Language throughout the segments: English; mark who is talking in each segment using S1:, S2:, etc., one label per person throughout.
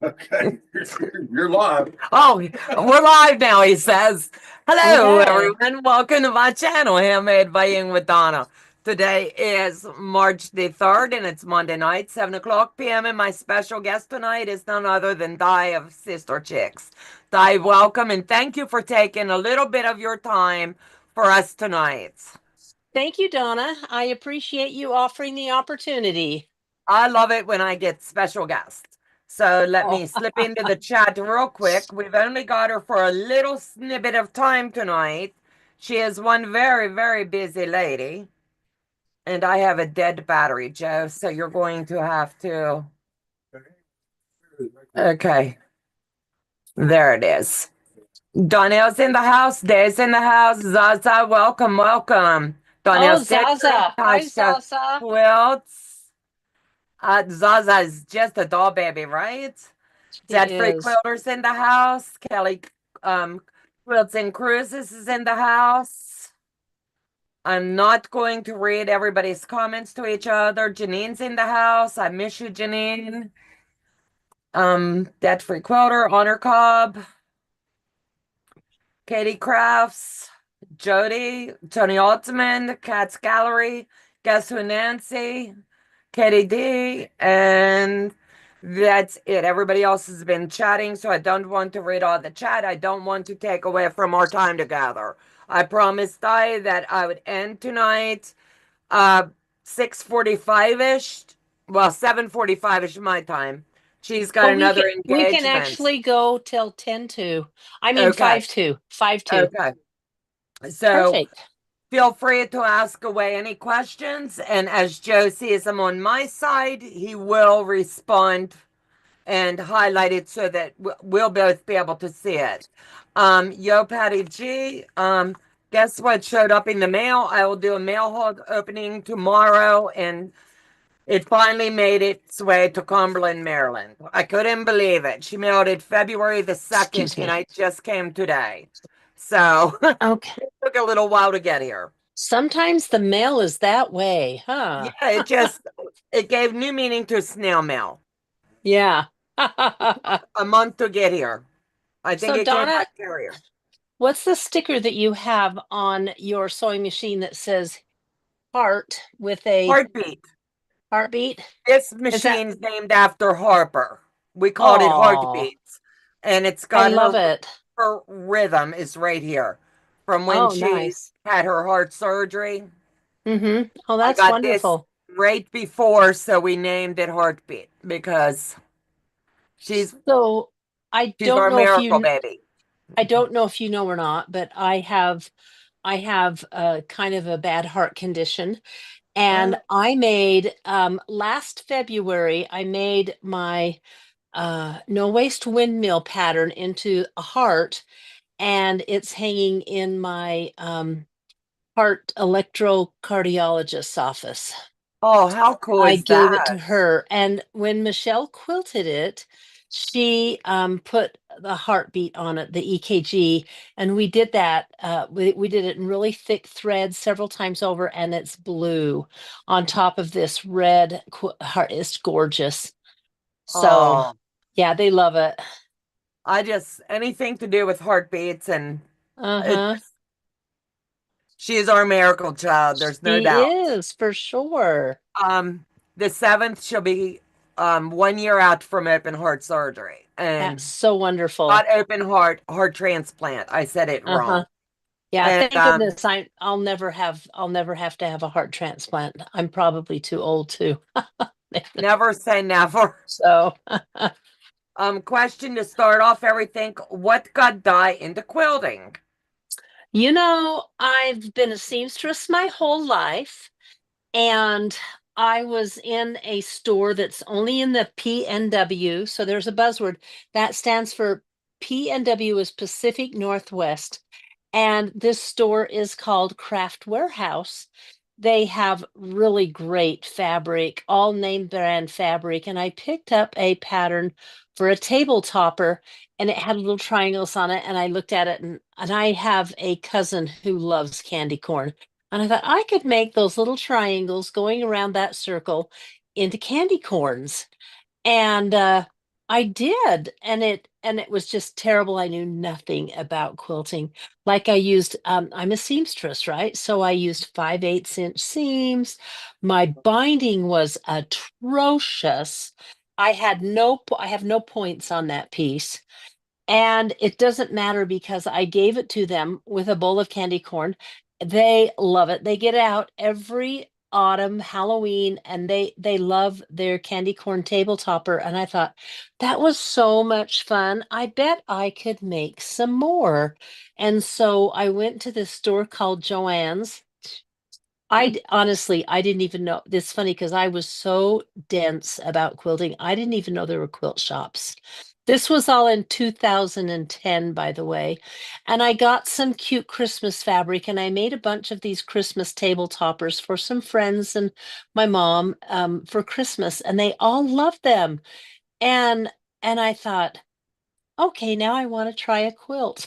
S1: Okay, you're live.
S2: Oh, we're live now, he says. Hello,
S1: Okay.
S2: everyone. Welcome to my channel, Handmade by Ying with Donna. Today is March the 3rd, and it's Monday night, 7 o'clock p.m. And my special guest tonight is none other than Di of Sister Chicks. Di, welcome, and thank you for taking a little bit of your time for us tonight.
S3: Thank you, Donna. I appreciate you offering the opportunity.
S2: I love it when I get special guests. So let
S3: Oh,
S2: me slip into the chat real quick. We've only got her for a little snippet of time tonight. She is one very, very busy lady. And I have a dead battery, Joe. So you're going to have to. Okay, there it is. Donnell's in the house. Dave's in the house. Zaza, welcome, welcome. Donnell's sister,
S3: Zaza. Hi,
S2: Tasha
S3: Zaza.
S2: Quilts. Zaza is just a doll baby, right?
S3: She
S2: Debt-free
S3: is.
S2: quilters in the house. Kelly Quilts and Cruises is in the house. I'm not going to read everybody's comments to each other. Janine's in the house. I miss you, Janine. Debt-free quilter, Honor Cobb, Katie Crafts, Jody, Tony Altman, Cat's Gallery, Guess Who Nancy, Katie D, and that's it. Everybody else has been chatting, so I don't want to read all the chat. I don't want to take away from our time together. I promised Di that I would end tonight 6:45-ish. Well, 7:45-ish my time. She's got
S3: Well,
S2: another
S3: we can
S2: engagement.
S3: actually go till 10 to. I mean
S2: Okay.
S3: 5 to. 5 to.
S2: Okay. So
S3: Perfect.
S2: feel free to ask away any questions. And as Joe sees them on my side, he will respond and highlight it so that we'll both be able to see it. Yo, Patty G, guess what showed up in the mail? I will do a mail hog opening tomorrow, and it finally made its way to Cumberland, Maryland. I couldn't believe it. She mailed it February the 2nd,
S3: Excuse
S2: and
S3: me.
S2: I just came today. So
S3: Okay.
S2: it took a little while to get here.
S3: Sometimes the mail is that way, huh?
S2: Yeah, it gave new meaning to snail mail.
S3: Yeah.
S2: A month to get here. I think
S3: So,
S2: it came by
S3: Donna,
S2: carrier.
S3: what's the sticker that you have on your sewing machine that says heart with a
S2: Heartbeat.
S3: heartbeat?
S2: This
S3: Is that?
S2: machine's named after Harper. We called it
S3: Oh,
S2: Heartbeats. And it's
S3: I
S2: got
S3: love it.
S2: her rhythm is right here from when
S3: Oh,
S2: she
S3: nice.
S2: had her heart surgery.
S3: Mm-hmm. Oh,
S2: I
S3: that's
S2: got this
S3: wonderful.
S2: right before, so we named it Heartbeat because she's
S3: So I
S2: she's
S3: don't
S2: our
S3: know if
S2: miracle
S3: you
S2: baby.
S3: I don't know if you know or not, but I have a kind of a bad heart condition. And I made last February, I made my no waste windmill pattern into a heart, and it's hanging in my heart electrocardiologist's office.
S2: Oh, how cool
S3: I
S2: is
S3: gave it
S2: that?
S3: to her. And when Michelle quilted it, she put the heartbeat on it, the EKG, and we did that. We did it in really thick thread several times over, and it's blue on top of this red heart. It's gorgeous. So,
S2: Oh,
S3: yeah, they love it.
S2: I just anything to do with heartbeats and it,
S3: Uh-huh.
S2: she is our miracle child. There's no
S3: She
S2: doubt.
S3: is for sure.
S2: Um, the 7th she'll be 1 year out from open heart surgery
S3: That's
S2: and
S3: so wonderful.
S2: not open heart transplant. I said it
S3: Uh-huh.
S2: wrong.
S3: Yeah,
S2: And
S3: thank goodness I'll never have to have a heart transplant. I'm probably too old too.
S2: never say never.
S3: So,
S2: Question to start off everything. What got Di into quilting?
S3: I've been a seamstress my whole life, and I was in a store that's only in the PNW. So there's a buzzword that stands for PNW is Pacific Northwest. And this store is called Craft Warehouse. They have really great fabric, all name brand fabric. And I picked up a pattern for a table topper, and it had little triangles on it. And I looked at it, and I have a cousin who loves candy corn. And I thought I could make those little triangles going around that circle into candy corns. And I did, and it was just terrible. I knew nothing about quilting. Like I used, I'm a seamstress, right? So I used 5/8 inch seams. My binding was atrocious. I have no points on that piece. And it doesn't matter because I gave it to them with a bowl of candy corn. They love it. They get out every autumn, Halloween, and they love their candy corn table topper. And I thought that was so much fun. I bet I could make some more. And so I went to this store called Joann's. Honestly, I didn't even know. It's funny because I was so dense about quilting. I didn't even know there were quilt shops. This was all in 2010, by the way. And I got some cute Christmas fabric and I made a bunch of these Christmas table toppers for some friends and my mom for Christmas, and they all loved them. And I thought, okay, now I want to try a quilt.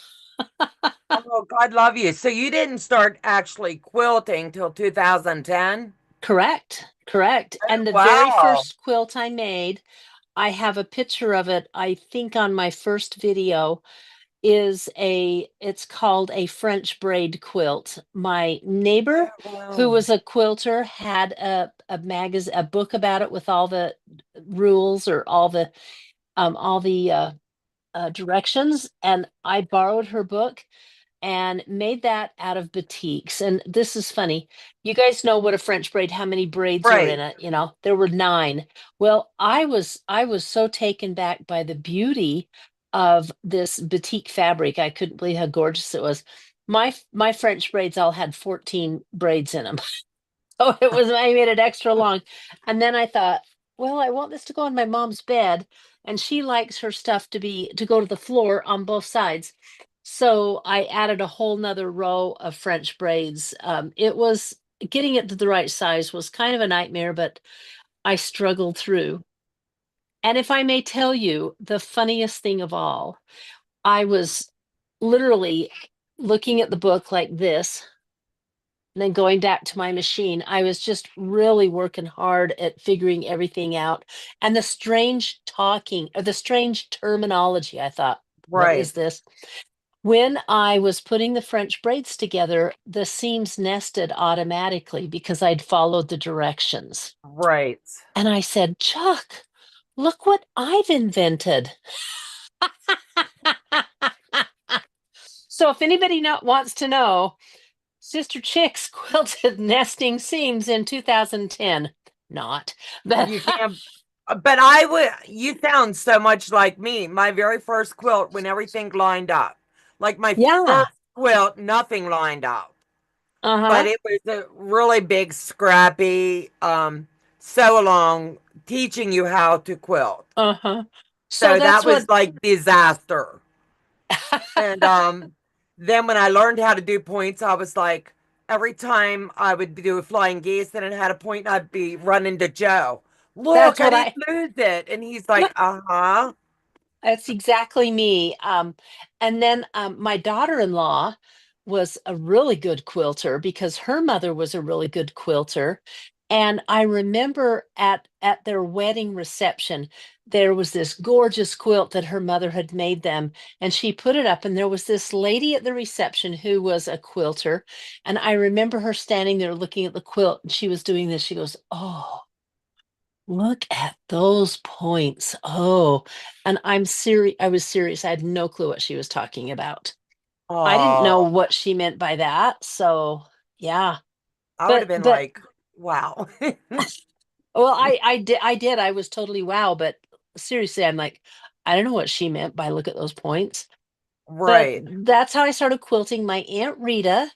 S2: Oh, God love you. So you didn't start actually quilting till 2010?
S3: Correct, correct.
S2: Oh,
S3: And the very
S2: wow.
S3: first quilt I made, I have a picture of it, I think on my first video, it's called a French braid quilt. My neighbor,
S2: Oh,
S3: who
S2: wow.
S3: was a quilter, had a book about it with all the rules or all the directions, and I borrowed her book and made that out of batiks. And this is funny. You guys know what a French braid, how many braids are in
S2: Right.
S3: it, there were 9. Well, I was so taken back by the beauty of this batik fabric. I couldn't believe how gorgeous it was. My French braids all had 14 braids in them. Oh, I made it extra long. And then I thought, well, I want this to go on my mom's bed, and she likes her stuff to go to the floor on both sides. So I added a whole nother row of French braids. It was getting it to the right size was kind of a nightmare, but I struggled through. And if I may tell you, the funniest thing of all, I was literally looking at the book like this and then going back to my machine. I was just really working hard at figuring everything out. And the strange talking or the strange terminology, I thought, what is
S2: Right.
S3: this? When I was putting the French braids together, the seams nested automatically because I'd followed the directions.
S2: Right.
S3: And I said, Chuck, look what I've invented. So if anybody wants to know, Sister Chicks quilted nesting seams in 2010. Not, but
S2: You can't, but I would, you sound so much like me. My very first quilt, when everything lined up, like my
S3: yeah,
S2: first quilt, nothing lined up, but
S3: uh-huh,
S2: it was a really big, scrappy, sew along teaching you how to quilt.
S3: uh-huh. So
S2: So that
S3: that's
S2: was
S3: what,
S2: like disaster. And then when I learned how to do points, I was like, every time I would do a flying geese and it had a point, I'd be running to Joe.
S3: that's
S2: Look, I
S3: what
S2: didn't
S3: I
S2: lose it. And he's like, uh-huh.
S3: That's exactly me. And then my daughter-in-law was a really good quilter because her mother was a really good quilter. And I remember at their wedding reception, there was this gorgeous quilt that her mother had made them, and she put it up. And there was this lady at the reception who was a quilter. And I remember her standing there looking at the quilt, and she was doing this. She goes, "Oh, look at those points." Oh, and I'm serious. I was serious. I had no clue what she was talking about. I didn't know
S2: Oh,
S3: what she meant by that. So, yeah.
S2: I would have
S3: But
S2: been
S3: but
S2: like, wow.
S3: well, I did. I was totally wow, but seriously, I'm like, I don't know what she meant by look at those points. But
S2: Right.
S3: that's how I started quilting. My Aunt Rita,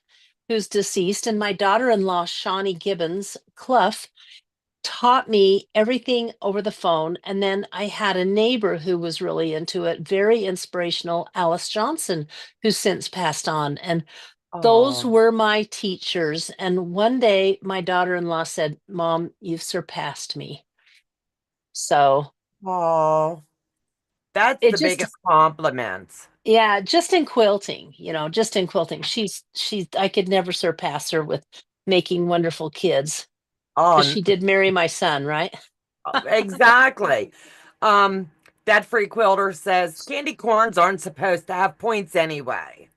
S3: who's deceased, and my daughter-in-law, Shawnee Gibbons Clough, taught me everything over the phone. And then I had a neighbor who was really into it, very inspirational, Alice Johnson, who's since passed on. And those
S2: Oh,
S3: were my teachers. And one day my daughter-in-law said, Mom, you've surpassed me. So
S2: oh, that's
S3: it
S2: the
S3: just,
S2: biggest compliment.
S3: yeah, just in quilting, just in quilting. I could never surpass her with making wonderful kids because
S2: Oh,
S3: she did marry my son, right?
S2: exactly. Um, Debt Free Quilter says candy corns aren't supposed to have points anyway.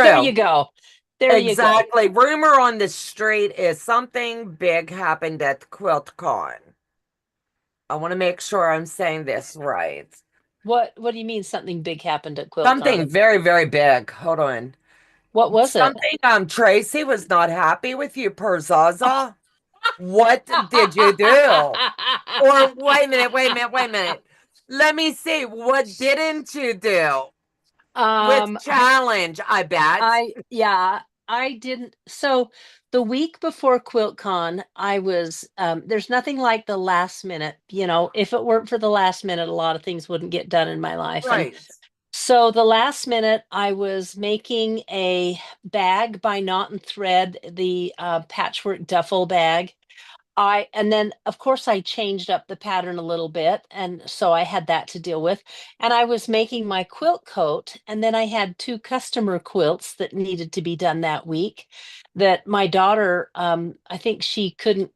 S3: There you
S2: True.
S3: go. There you go.
S2: Exactly. Rumor on the street is something big happened at QuiltCon. I want to make sure I'm saying this right.
S3: What do you mean something big happened at QuiltCon?
S2: Something very, very big. Hold on.
S3: What was it?
S2: Something Tracy was not happy with you, Perzaza. What did you do? Or wait a minute, wait a minute, wait a minute. Let me see. What didn't you do? With
S3: Um,
S2: challenge, I bet.
S3: I didn't. So the week before QuiltCon, I was there's nothing like the last minute. If it weren't for the last minute, a lot of things wouldn't get done in my life. And
S2: Right.
S3: so the last minute, I was making a bag by Knot and Thread, the patchwork duffel bag. And then of course I changed up the pattern a little bit, and so I had that to deal with. And I was making my quilt coat, and then I had two customer quilts that needed to be done that week that my daughter, I think she couldn't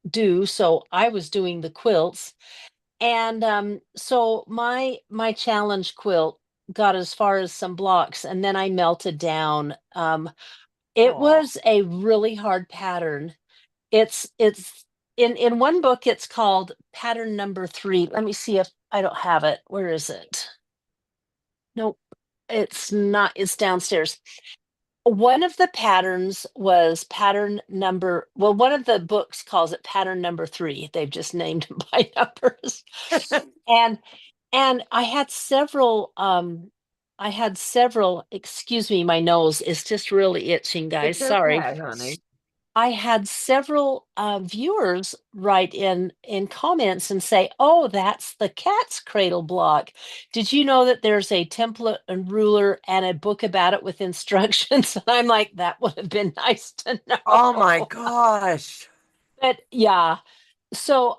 S3: do, so I was doing the quilts. And so my challenge quilt got as far as some blocks, and then I melted down. It
S2: Oh,
S3: was a really hard pattern. It's in one book it's called pattern number 3. Let me see if I don't have it. Where is it? Nope, it's not. It's downstairs. One of the patterns was pattern number, well, one of the books calls it pattern number 3. They've just named them by numbers. And I had several, excuse me, my nose is just really itching, guys.
S2: it's
S3: Sorry.
S2: okay, honey.
S3: I had several viewers write in comments and say, "Oh, that's the cat's cradle block. Did you know that there's a template and ruler and a book about it with instructions?" And I'm like, that would have been nice to
S2: Oh my
S3: know.
S2: gosh.
S3: But yeah, so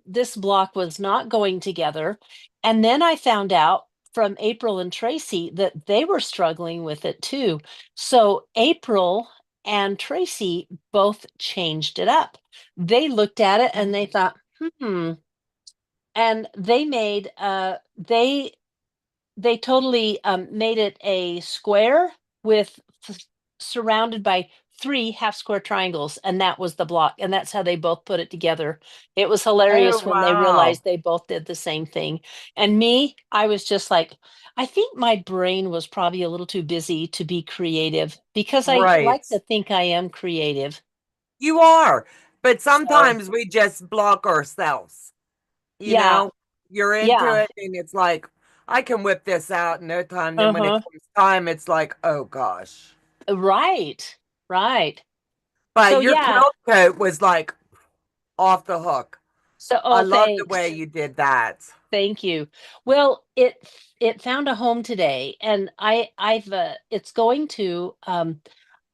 S3: this block was not going together. And then I found out from April and Tracy that they were struggling with it too. So April and Tracy both changed it up. They looked at it and they thought, and they totally made it a square with surrounded by 3 half square triangles, and that was the block, and that's how they both put it together. It was
S2: Oh
S3: hilarious when they
S2: wow.
S3: realized they both did the same thing. And me, I was just like, I think my brain was probably a little too busy to be creative, because I
S2: Right.
S3: like to think I am creative.
S2: You are. But
S3: So
S2: sometimes we just block ourselves. You
S3: yeah,
S2: know, you're into
S3: yeah,
S2: it and it's like, I can whip this out in no time. Then when it
S3: uh-huh,
S2: comes time, it's like, oh gosh.
S3: right, right.
S2: But
S3: So
S2: your
S3: yeah,
S2: quilt coat was like off the hook. I
S3: oh,
S2: love the way
S3: thanks.
S2: you did that.
S3: Thank you. Well, it found a home today, and I've it's going to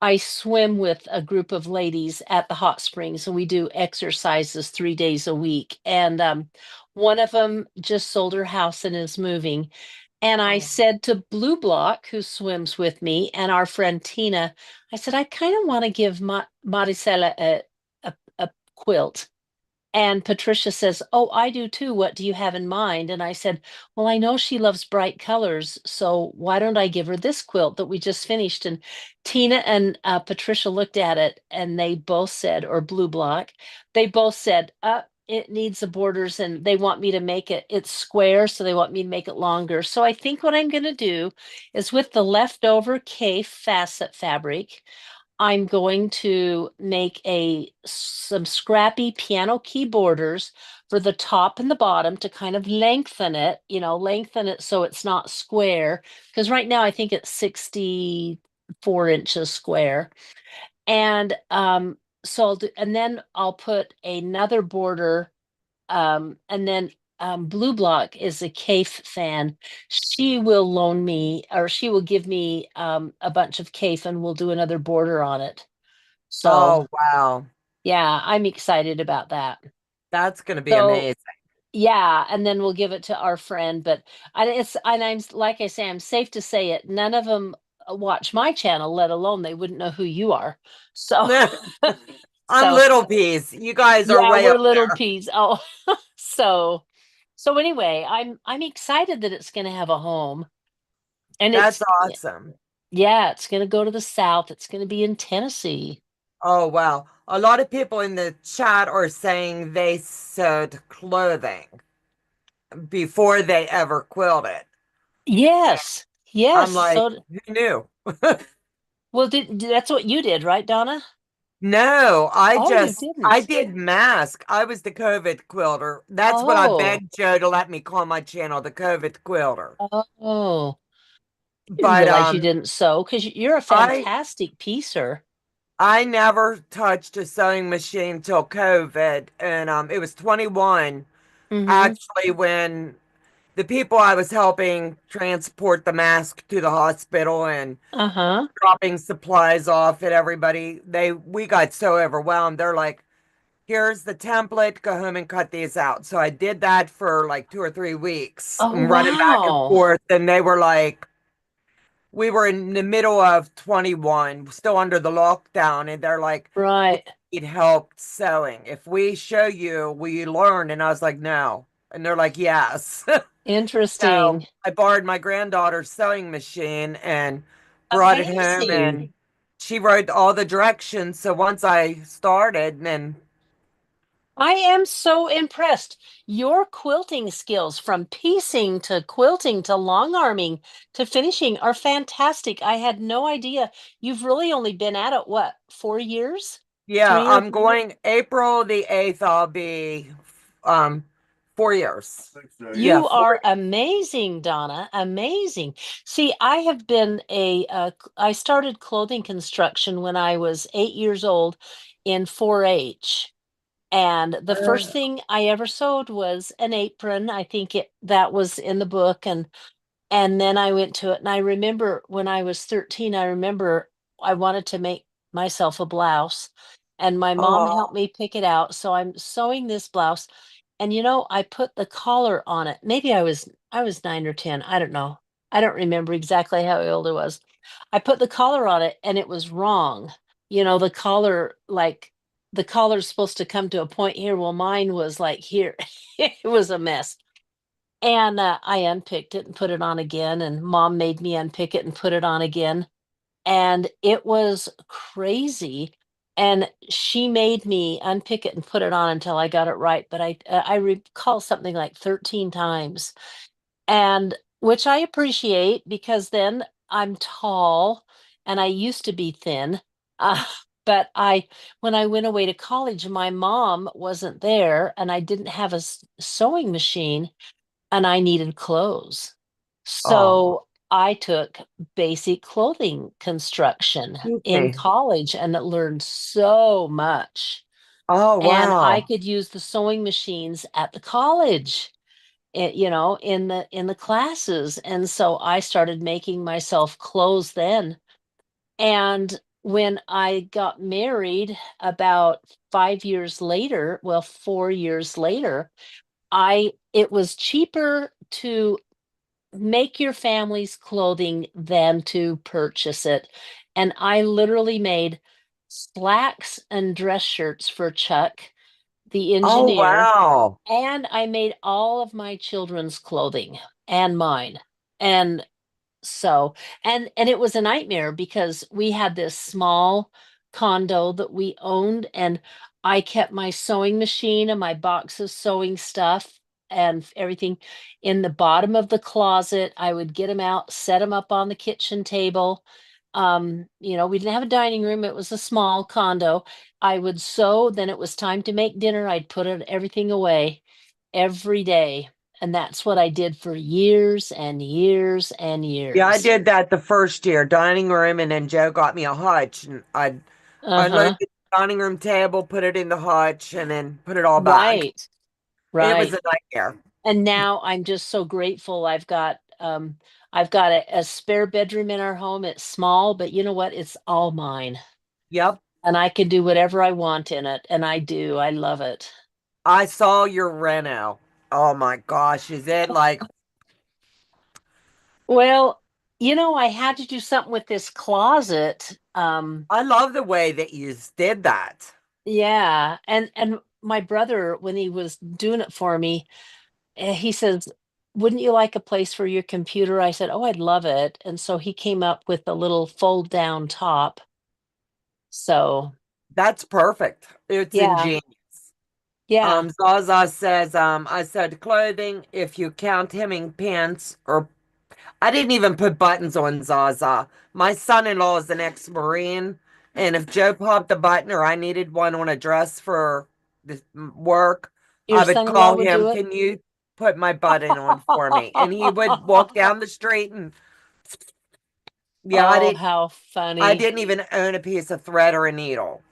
S3: I swim with a group of ladies at the hot springs, and we do exercises 3 days a week. And one of them just sold her house and is moving. And I
S2: Oh,
S3: said to Blue Block, who swims with me, and our friend Tina, I said, I kind of want to give Maricela a quilt. And Patricia says, "Oh, I do too. What do you have in mind?" And I said, "Well, I know she loves bright colors. So why don't I give her this quilt that we just finished?" And Tina and Patricia looked at it and they both said, or Blue Block, they both said, it needs the borders and they want me to make it's square. So they want me to make it longer. So I think what I'm going to do is, with the leftover K facet fabric, I'm going to make some scrappy piano keyboarders for the top and the bottom to kind of lengthen it so it's not square. Because right now I think it's 64 inches square. And and then I'll put another border, and then Blue Block is a CAFE fan. She will loan me, or she will give me a bunch of CAFE, and we'll do another border on it. So
S2: oh wow.
S3: yeah, I'm excited about that.
S2: That's gonna be
S3: So
S2: amazing.
S3: yeah, and then we'll give it to our friend. But I'm like I say, I'm safe to say it. None of them watch my channel, let alone they wouldn't know who you are. So
S2: I'm
S3: so
S2: Little Peas. You guys are
S3: yeah,
S2: way
S3: we're
S2: up
S3: little
S2: there.
S3: peas. Oh, so So anyway, I'm excited that it's going to have a home, and
S2: That's awesome.
S3: yeah, it's going to go to the South. It's going to be in Tennessee.
S2: Oh, wow. A lot of people in the chat are saying they sewed clothing before they ever quilted.
S3: Yes, yes.
S2: I'm like,
S3: So,
S2: who knew?
S3: well, that's what you did, right, Donna?
S2: No,
S3: Oh, you
S2: I
S3: didn't.
S2: did mask. I was the COVID quilter. That's what I
S3: Oh,
S2: begged Joe to let me call my channel, the COVID quilter.
S3: oh. Didn't
S2: But
S3: realize you didn't sew because you're a
S2: I
S3: fantastic piecer.
S2: I never touched a sewing machine till COVID, and it was 21
S3: Mm-hmm.
S2: actually when the people I was helping transport the mask to the hospital and
S3: Uh-huh.
S2: dropping supplies off at everybody, we got so overwhelmed. They're like, here's the template, go home and cut these out. So I did that for like 2 or 3 weeks,
S3: Oh,
S2: running back and
S3: wow.
S2: forth. And they were like, we were in the middle of 21, still under the lockdown. And they're like, we
S3: Right.
S2: need help sewing. If we show you, will you learn? And I was like, no. And they're like, yes. So
S3: Interesting.
S2: I borrowed my granddaughter's sewing machine and brought it home
S3: Amazing.
S2: and she wrote all the directions. So once I started, and
S3: I am so impressed. Your quilting skills, from piecing to quilting to long arming to finishing, are fantastic. I had no idea. You've really only been at it, what, 4 years?
S2: yeah,
S3: 3 or
S2: I'm going April the 8th. I'll be um 4 years. Yeah,
S3: You are amazing, Donna. Amazing. See, I have been I started clothing construction when I was 8 years old in 4-H. And the first thing I ever sewed was an apron. I think that was in the book. And then I went to it. And I remember when I was 13, I remember I wanted to make myself a blouse. And my mom helped
S2: Oh,
S3: me pick it out. So I'm sewing this blouse. And I put the collar on it. Maybe I was 9 or 10. I don't know. I don't remember exactly how old I was. I put the collar on it and it was wrong. The collar, like the collar's supposed to come to a point here. Well, mine was like here. It was a mess. And I unpicked it and put it on again, and mom made me unpick it and put it on again. And it was crazy. And she made me unpick it and put it on until I got it right. But I recall something like 13 times, and which I appreciate because then I'm tall and I used to be thin. Uh, but when I went away to college, my mom wasn't there and I didn't have a sewing machine and I needed clothes.
S2: oh,
S3: So I took basic clothing construction in
S2: okay.
S3: college and learned so much.
S2: Oh,
S3: And I
S2: wow.
S3: could use the sewing machines at the college, in the classes. And so I started making myself clothes then. And when I got married about 5 years later, well, 4 years later, I it was cheaper to make your family's clothing than to purchase it. And I literally made slacks and dress shirts for Chuck, the
S2: Oh,
S3: engineer,
S2: wow.
S3: and I made all of my children's clothing and mine. And so, and it was a nightmare because we had this small condo that we owned, and I kept my sewing machine and my box of sewing stuff and everything in the bottom of the closet. I would get them out, set them up on the kitchen table. We didn't have a dining room, it was a small condo. I would sew, then it was time to make dinner. I'd put everything away every day. And that's what I did for years and years and
S2: Yeah, I
S3: years.
S2: did that the first year, dining room, and then Joe got me a hutch, and I'd unload
S3: Uh-huh.
S2: the dining room table, put it in the hutch, and then put it all back.
S3: Right.
S2: It was
S3: Right.
S2: a nightmare.
S3: And now I'm just so grateful. I've got a spare bedroom in our home. It's small, but you know what? It's all mine.
S2: Yep.
S3: And I can do whatever I want in it. And I do. I love it.
S2: I saw your reno. Oh my gosh, is it like
S3: Well, I had to do something with this closet.
S2: I love the way that you did that.
S3: Yeah. And my brother, when he was doing it for me, he says, wouldn't you like a place for your computer? I said, oh, I'd love it. And so he came up with a little fold down top. So
S2: That's perfect. It's
S3: yeah,
S2: ingenious.
S3: yeah,
S2: Zaza says, I said clothing, if you count hemming pants or I didn't even put buttons on Zaza. My son-in-law is an ex-Marine, and if Joe popped a button or I needed one on a dress for the work,
S3: your
S2: I would
S3: son-in-law
S2: call
S3: would
S2: him,
S3: do it.
S2: can you put my button on for me? And he would walk down the street and yeah,
S3: Oh, how
S2: I
S3: funny.
S2: didn't even own a piece of thread or a needle.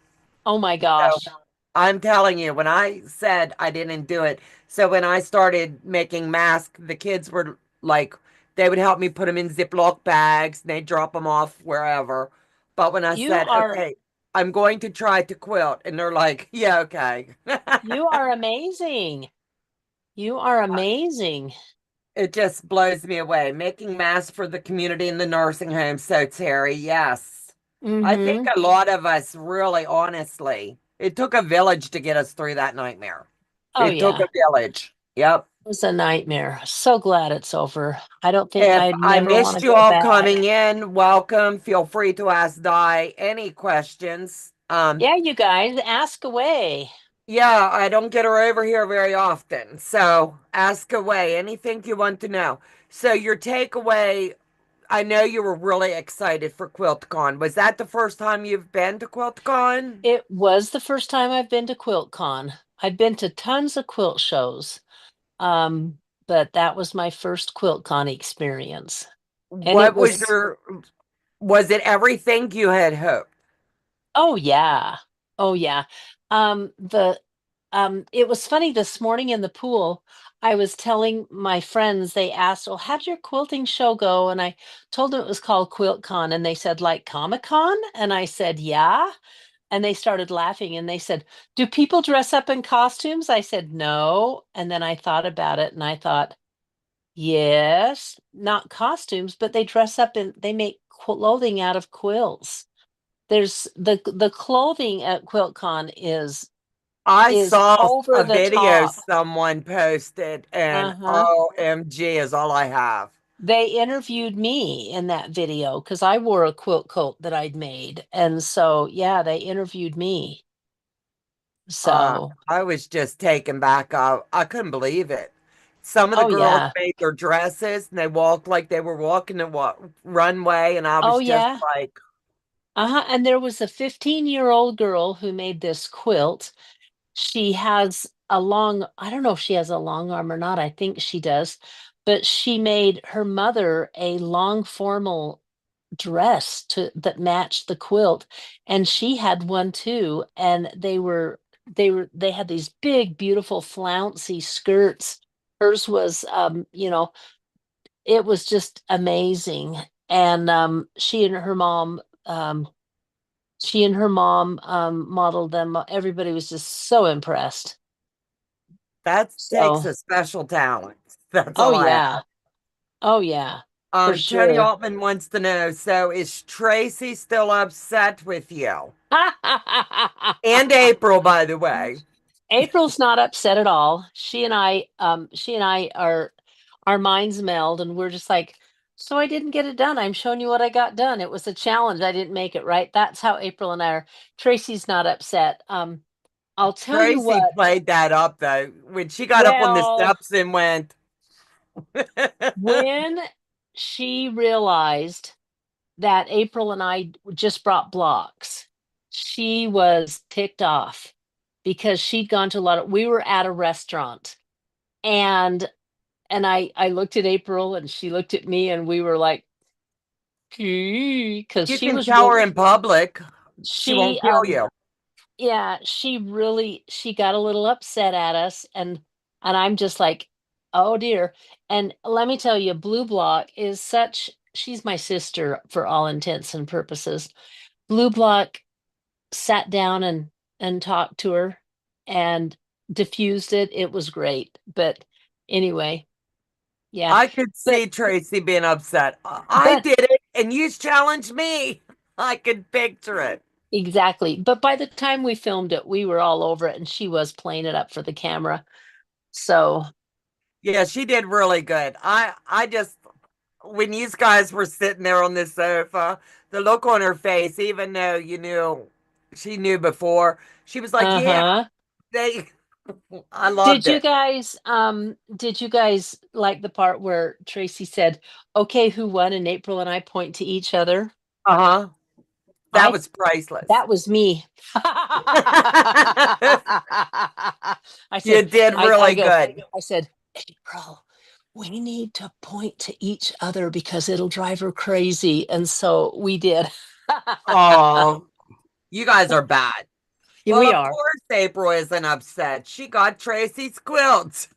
S3: Oh my
S2: So
S3: gosh.
S2: I'm telling you, when I said I didn't do it, so when I started making masks, the kids were like, they would help me put them in Ziploc bags and they'd drop them off wherever. But when I
S3: You
S2: said,
S3: are
S2: okay, I'm going to try to quilt, and they're like, yeah, okay.
S3: you are amazing. You are amazing.
S2: It just blows me away. Making masks for the community in the nursing home. So, Terry, yes. I think
S3: Mm-hmm.
S2: a lot of us really, honestly, it took a village to get us through that nightmare.
S3: Oh
S2: It took
S3: yeah.
S2: a village. Yep.
S3: It was a nightmare. So glad it's over. I don't think
S2: If
S3: I'd
S2: I
S3: never want
S2: missed
S3: to
S2: you
S3: go
S2: all
S3: back.
S2: coming in, welcome. Feel free to ask Di any questions.
S3: Yeah, you guys, ask away.
S2: Yeah, I don't get her over here very often. So ask away anything you want to know. So your takeaway, I know you were really excited for QuiltCon. Was that the first time you've been to QuiltCon?
S3: It was the first time I've been to QuiltCon. I've been to tons of quilt shows, um, but that was my first QuiltCon experience. And it
S2: What was
S3: was,
S2: your, was it everything you had hoped?
S3: oh yeah. Oh yeah. The it was funny this morning in the pool. I was telling my friends, they asked, well, how'd your quilting show go? And I told them it was called QuiltCon, and they said, like Comic-Con? And I said, yeah. And they started laughing and they said, do people dress up in costumes? I said, no. And then I thought about it and I thought, yes, not costumes, but they dress up in, they make clothing out of quilts. There's the clothing at QuiltCon
S2: I
S3: is
S2: saw
S3: over
S2: a
S3: the
S2: video
S3: top.
S2: someone posted, and
S3: Uh-huh.
S2: OMG is all I have.
S3: They interviewed me in that video because I wore a quilt coat that I'd made. And so, yeah, they interviewed me. So,
S2: I was just taken back. I couldn't believe it. Some of the
S3: oh,
S2: girls
S3: yeah.
S2: made their dresses and they walked like they were walking the runway, and I
S3: Oh,
S2: was just
S3: yeah.
S2: like,
S3: Uh-huh. And there was a 15-year-old girl who made this quilt. She has a long, I don't know if she has a long arm or not. I think she does. But she made her mother a long formal dress to that matched the quilt. And she had one too. And they had these big, beautiful, flouncy skirts. Hers was it was just amazing. And she and her mom modeled them. Everybody was just so impressed.
S2: that takes
S3: So,
S2: a special talent. That's
S3: oh
S2: all I
S3: yeah.
S2: have.
S3: Oh yeah, for
S2: Tony
S3: sure.
S2: Altman wants to know, so is Tracy still upset with you? And April, by the way.
S3: April's not upset at all. She and I are our minds meld and we're just like, so I didn't get it done. I'm showing you what I got done. It was a challenge. I didn't make it right. That's how April and I are. Tracy's not upset. I'll tell you
S2: Tracy
S3: what.
S2: played that up though when she got up on the
S3: Well,
S2: steps and went.
S3: when she realized that April and I just brought blocks, she was ticked off because she'd gone to a lot of, we were at a restaurant and I looked at April and she looked at me and we were like, because
S2: You
S3: she
S2: can
S3: was
S2: tell her
S3: really,
S2: in public. She
S3: she
S2: won't kill you.
S3: yeah, she got a little upset at us and I'm just like, oh dear. And let me tell you, Blue Block is such, she's my sister for all intents and purposes. Blue Block sat down and talked to her and diffused it. It was great. But anyway, yeah.
S2: I could
S3: But
S2: see Tracy being upset. I
S3: but
S2: did it, and you challenged me. I could picture it.
S3: exactly. But by the time we filmed it, we were all over it and she was playing it up for the camera. So
S2: Yeah, she did really good. I just when these guys were sitting there on the sofa, the look on her face, even though you knew she knew before, she was like, "Yeah,
S3: Uh-huh.
S2: they." I loved it.
S3: Did you guys like the part where Tracy said, "Okay, who won?" and April and I point to each other?
S2: Uh-huh. That
S3: I
S2: was priceless.
S3: That was me. I
S2: You
S3: said,
S2: did
S3: I
S2: really
S3: go,
S2: good.
S3: I said, April, we need to point to each other because it'll drive her crazy. And so we did.
S2: Oh, you guys are bad.
S3: Yeah,
S2: Well,
S3: we
S2: of
S3: are.
S2: course April isn't upset. She got Tracy's quilt.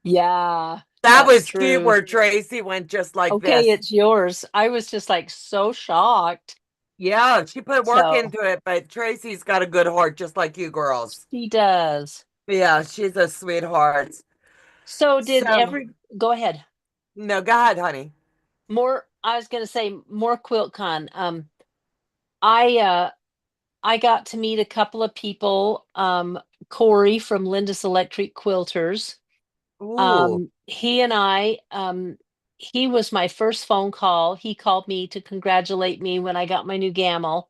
S3: Yeah,
S2: That
S3: that's
S2: was cute
S3: true.
S2: where Tracy went just like
S3: Okay,
S2: this.
S3: it's yours. I was just like so shocked.
S2: Yeah, she put work
S3: So
S2: into it, but Tracy's got a good heart just like you girls.
S3: she does.
S2: Yeah, she's a sweetheart.
S3: So did
S2: So,
S3: go ahead.
S2: no, go ahead, honey.
S3: I was gonna say more QuiltCon. I I got to meet a couple of people. Corey from Linda's Electric Quilters.
S2: Ooh.
S3: He and I, he was my first phone call. He called me to congratulate me when I got my new gammal.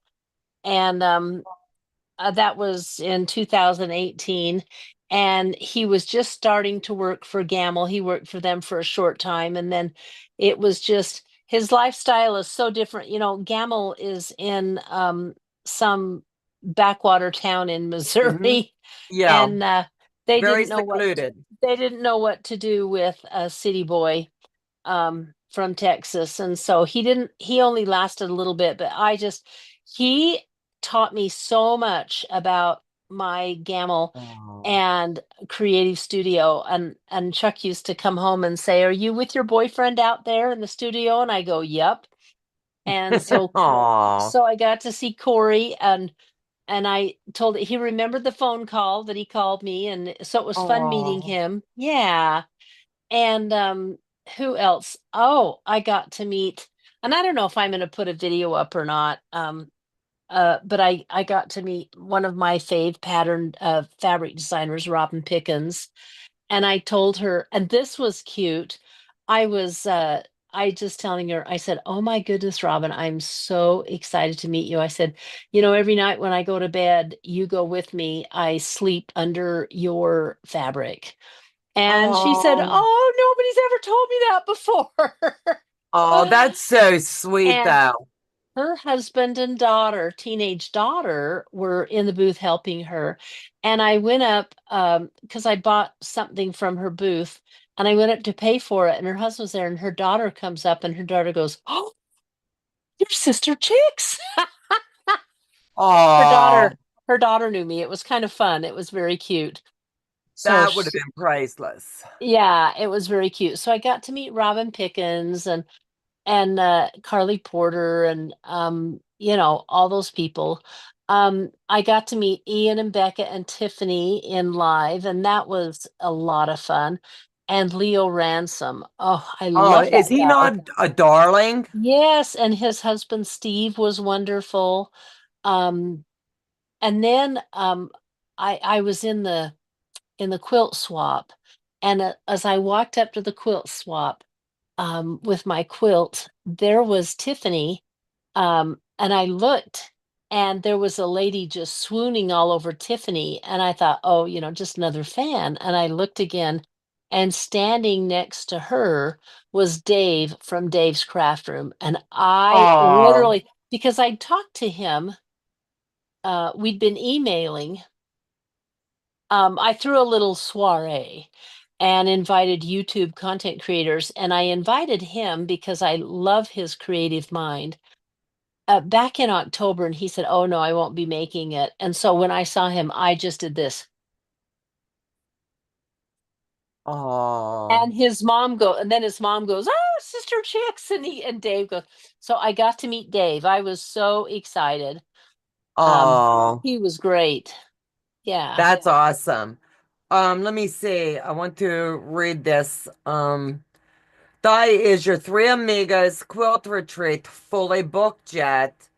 S3: And that was in 2018. And he was just starting to work for Gamel. He worked for them for a short time. And then it was just his lifestyle is so different. You know, Gamel is in some backwater town in
S2: Hmm.
S3: Missouri.
S2: Yeah,
S3: And they
S2: very
S3: didn't know what
S2: secluded.
S3: they didn't know what to do with a city boy from Texas. And so he only lasted a little bit, but he taught me so much about my gammal
S2: Oh.
S3: and creative studio. And Chuck used to come home and say, "Are you with your boyfriend out there in the studio?" And I go, "Yep." And
S2: Aw.
S3: so I got to see Corey, and I told he remembered the phone call that he called me, and so it was fun meeting
S2: Aw.
S3: him. Yeah. And who else? Oh, I got to meet, and I don't know if I'm going to put a video up or not. But I got to meet one of my fave pattern fabric designers, Robin Pickens, and I told her, and this was cute. I was I just telling her, I said, "Oh my goodness, Robin, I'm so excited to meet you." I said, "You know, every night when I go to bed, you go with me. I sleep under your fabric." And she said,
S2: Oh.
S3: "Oh, nobody's ever told me that
S2: Oh,
S3: before."
S2: that's so sweet
S3: And
S2: though.
S3: her husband and teenage daughter, were in the booth helping her. And I went up because I bought something from her booth, and I went up to pay for it. And her husband's there, and her daughter comes up, and her daughter goes, "Oh, your sister Chicks." her
S2: Oh,
S3: daughter, her daughter knew me. It was kind of fun. It was very cute. So
S2: that would have been priceless.
S3: yeah, it was very cute. So I got to meet Robin Pickens and Carly Porter and you know, all those people. I got to meet Ian and Becca and Tiffany in live, and that was a lot of fun. And Leo Ransom. Oh, I
S2: Oh,
S3: love
S2: is
S3: that
S2: he
S3: guy.
S2: not a darling?
S3: Yes, and his husband Steve was wonderful. Um, and then I was in the quilt swap, and as I walked up to the quilt swap, with my quilt, there was Tiffany. And I looked, and there was a lady just swooning all over Tiffany. And I thought, oh, you know, just another fan. And I looked again, and standing next to her was Dave from Dave's Craft Room. And I
S2: Oh,
S3: literally, because I talked to him, we'd been emailing. I threw a little soiree and invited YouTube content creators, and I invited him because I love his creative mind. Back in October, and he said, "Oh no, I won't be making it." And so when I saw him, I just did this.
S2: oh,
S3: And then his mom goes, "Oh, Sister Chicks," and Dave goes. So I got to meet Dave. I was so excited. Um,
S2: oh,
S3: he was great. Yeah.
S2: that's awesome. Let me see. I want to read this. Thigh is your three amigas quilt retreat fully booked yet?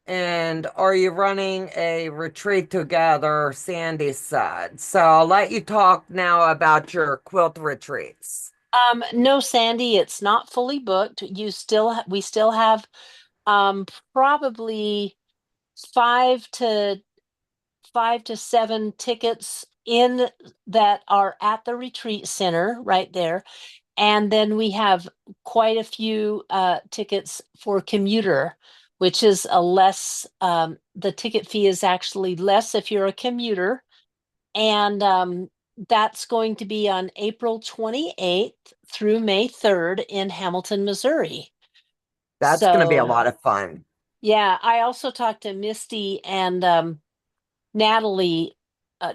S2: And are you running a retreat together? Sandy said. So I'll let you talk now about your quilt retreats.
S3: No, Sandy, it's not fully booked. We still have um probably five to 7 tickets in that are at the retreat center right there. And then we have quite a few tickets for commuter, which is a less, the ticket fee is actually less if you're a commuter. And that's going to be on April 28th through May 3rd in Hamilton, Missouri.
S2: That's going to be a
S3: So,
S2: lot of fun.
S3: yeah, I also talked to Misty and Natalie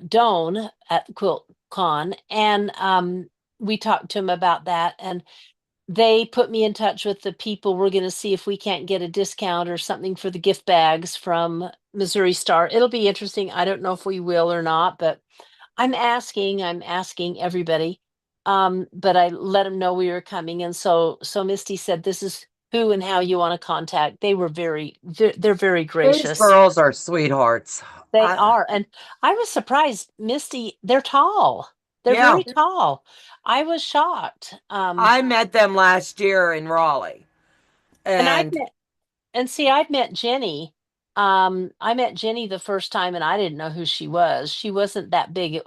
S3: Doan at QuiltCon, and we talked to him about that. And they put me in touch with the people. We're going to see if we can't get a discount or something for the gift bags from Missouri Star. It'll be interesting. I don't know if we will or not, but I'm asking everybody. But I let them know we were coming. And so Misty said, this is who and how you want to contact. They're very
S2: These
S3: gracious.
S2: girls are sweethearts.
S3: They are. And I was surprised, Misty, they're tall. They're
S2: Yeah,
S3: very tall. I was shocked.
S2: I met them last year in Raleigh.
S3: And I've
S2: And
S3: met And see, I've met Jenny. I met Jenny the first time and I didn't know who she was. She wasn't that big.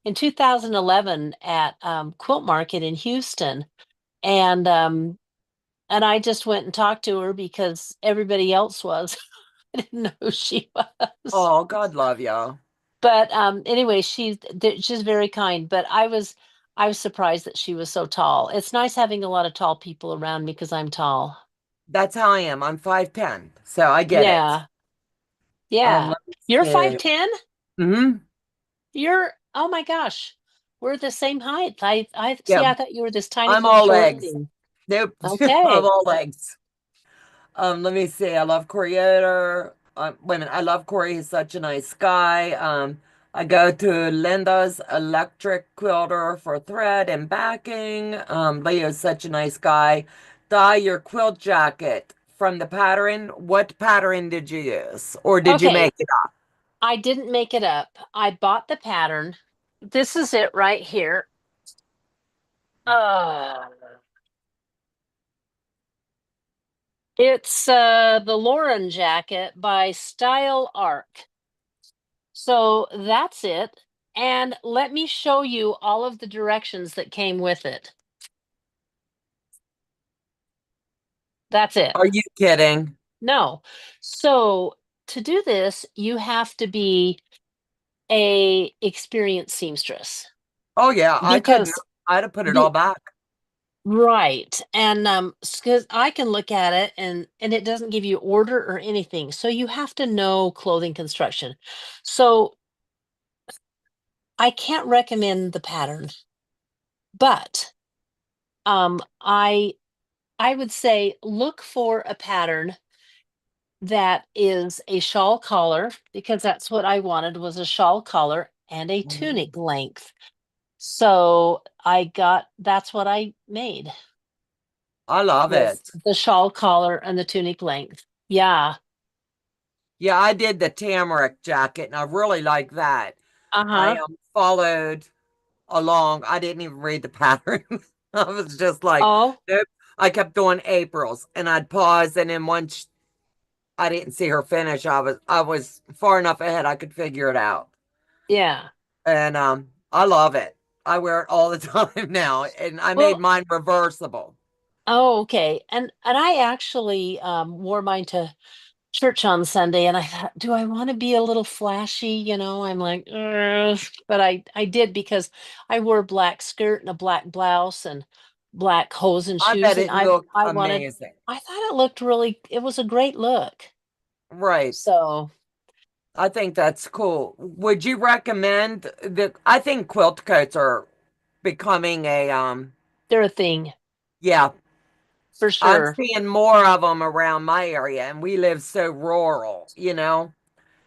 S3: In 2011 at Quilt Market in Houston. And I just went and talked to her because everybody else was. I didn't know who she was.
S2: oh, God love you.
S3: But anyway, she's very kind. But I was surprised that she was so tall. It's nice having a lot of tall people around me because I'm tall.
S2: That's how I am. I'm 5'10", so I get it.
S3: Yeah. Yeah.
S2: Let me
S3: You're
S2: see.
S3: 5'10"?
S2: Hmm.
S3: Oh my gosh, we're the same height. I see.
S2: Yeah,
S3: I thought you were this tiny
S2: I'm
S3: little
S2: all
S3: short
S2: legs.
S3: thing.
S2: Nope, I'm
S3: Okay.
S2: all legs. Let me see. I love Creator. Wait a minute. I love Corey. He's such a nice guy. I go to Linda's Electric Quilter for thread and backing. Leo's such a nice guy. Dye your quilt jacket from the pattern. What pattern did you use, or did you
S3: Okay.
S2: make it up?
S3: I didn't make it up. I bought the pattern. This is it right here. Uh, it's the Lauren jacket by Style Arc. So that's it. And let me show you all of the directions that came with it. That's it.
S2: Are you kidding?
S3: No. So to do this, you have to be a experienced seamstress
S2: Oh yeah, I couldn't.
S3: because
S2: I'd have put it all
S3: be
S2: back.
S3: right. And because I can look at it and it doesn't give you order or anything. So you have to know clothing construction. So I can't recommend the pattern, but um I I would say look for a pattern that is a shawl collar because that's what I wanted was a shawl collar and a tunic length. So that's what I made
S2: I love
S3: was
S2: it.
S3: the shawl collar and the tunic length. Yeah.
S2: Yeah, I did the Tamarack jacket, and I really like that. I
S3: Uh-huh.
S2: followed along. I didn't even read the pattern. I was just like,
S3: Oh,
S2: nope. I kept doing April's, and I'd pause, and then once I didn't see her finish, I was far enough ahead I could figure it out.
S3: yeah.
S2: And I love it. I wear it all the time now, and I made
S3: Well,
S2: mine reversible.
S3: oh, okay. And I actually wore mine to church on Sunday and I thought, do I want to be a little flashy? I'm like, "Ugh," but I did because I wore a black skirt and a black blouse and black hose and
S2: I
S3: shoes.
S2: bet
S3: And
S2: it looked amazing.
S3: I thought it was a great look.
S2: Right.
S3: So
S2: I think that's cool. Would you recommend I think quilt coats are becoming a
S3: they're a thing
S2: yeah,
S3: for
S2: I'm
S3: sure.
S2: seeing more of them around my area, and we live so rural.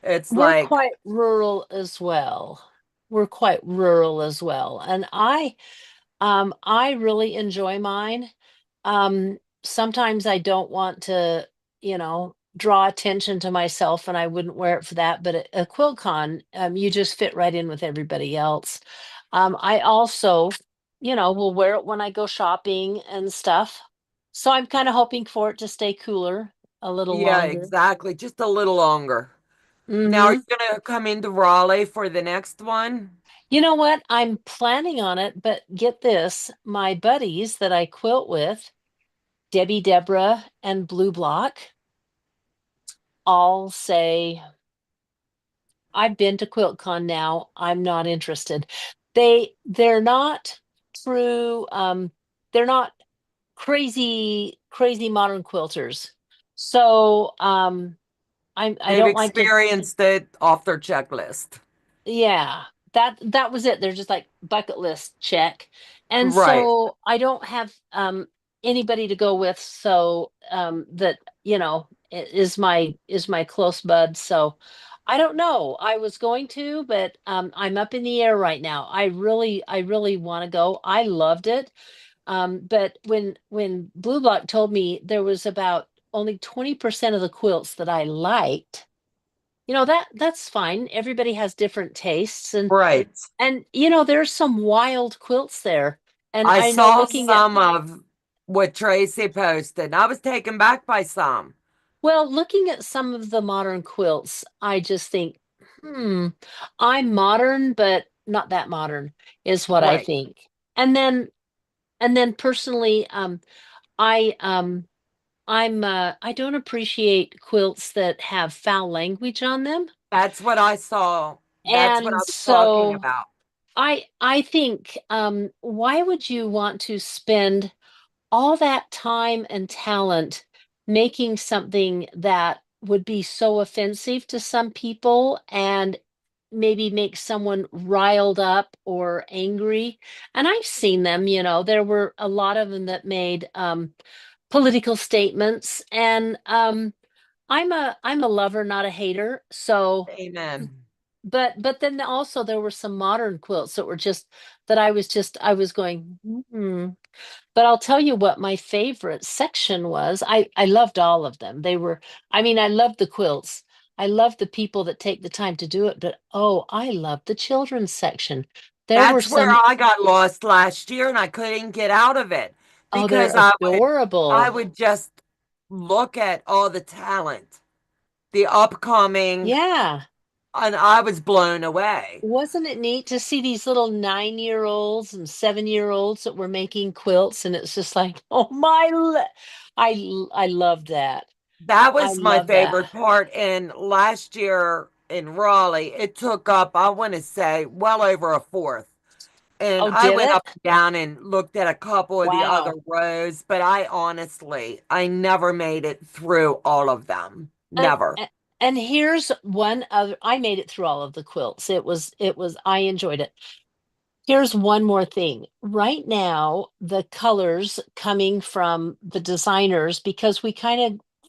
S2: It's
S3: We're
S2: like,
S3: quite rural as well. We're quite rural as well. And I really enjoy mine. Sometimes I don't want to, you know, draw attention to myself and I wouldn't wear it for that. But at a QuiltCon, you just fit right in with everybody else. I also, will wear it when I go shopping and stuff. So I'm kind of hoping for it to stay cooler a little
S2: Yeah,
S3: longer.
S2: exactly. Just a little longer. Now, are
S3: Mm-hmm.
S2: you gonna come into Raleigh for the next one?
S3: You know what? I'm planning on it, but get this, my buddies that I quilt with, Debbie, Deborah, and Blue Block, all say, I've been to QuiltCon now. I'm not interested. They're not true, they're not crazy modern quilters. So I
S2: They've
S3: don't like to.
S2: experienced it off their checklist.
S3: Yeah, that was it. They're just like bucket list check. And
S2: Right.
S3: so I don't have anybody to go with, so that is my close bud. So I don't know. I was going to, but I'm up in the air right now. I really want to go. I loved it. But when Blue Block told me there was about only 20% of the quilts that I liked, that's fine. Everybody has different tastes, and
S2: Right.
S3: and there's some wild quilts there. And
S2: I
S3: I know
S2: saw
S3: looking at
S2: some of what Tracy posted. I was taken back by some.
S3: well, looking at some of the modern quilts, I just think, hmm, I'm modern, but not that modern, is what I
S2: Right.
S3: think. And then personally, I I don't appreciate quilts that have foul language on them.
S2: That's what I saw. That's what I
S3: And
S2: was talking
S3: so
S2: about.
S3: I think, why would you want to spend all that time and talent making something that would be so offensive to some people and maybe make someone riled up or angry? And I've seen them, there were a lot of them that made political statements, and I'm a lover, not a hater. So
S2: Amen.
S3: but then also there were some modern quilts that were just that I was going, hmm. But I'll tell you what my favorite section was. I loved all of them. I loved the quilts. I love the people that take the time to do it, but oh, I love the children's section. There were
S2: That's where
S3: some.
S2: I got lost last year and I couldn't get out of it
S3: Oh, they're
S2: because I
S3: adorable.
S2: would just look at all the talent, the upcoming,
S3: Yeah.
S2: and I was blown away.
S3: Wasn't it neat to see these little 9-year-olds and 7-year-olds that were making quilts? And it's just like, oh I love that.
S2: That
S3: I
S2: was my
S3: love that.
S2: favorite part. And last year in Raleigh, it took up, I want to say, well over a fourth. And
S3: Oh,
S2: I
S3: did
S2: went
S3: it?
S2: up and down and looked at a couple of the other
S3: Wow.
S2: rows, but I never made it through all of them.
S3: And
S2: Never.
S3: and here's one other. I made it through all of the quilts. It was I enjoyed it. Here's one more thing. Right now, the colors coming from the designers, because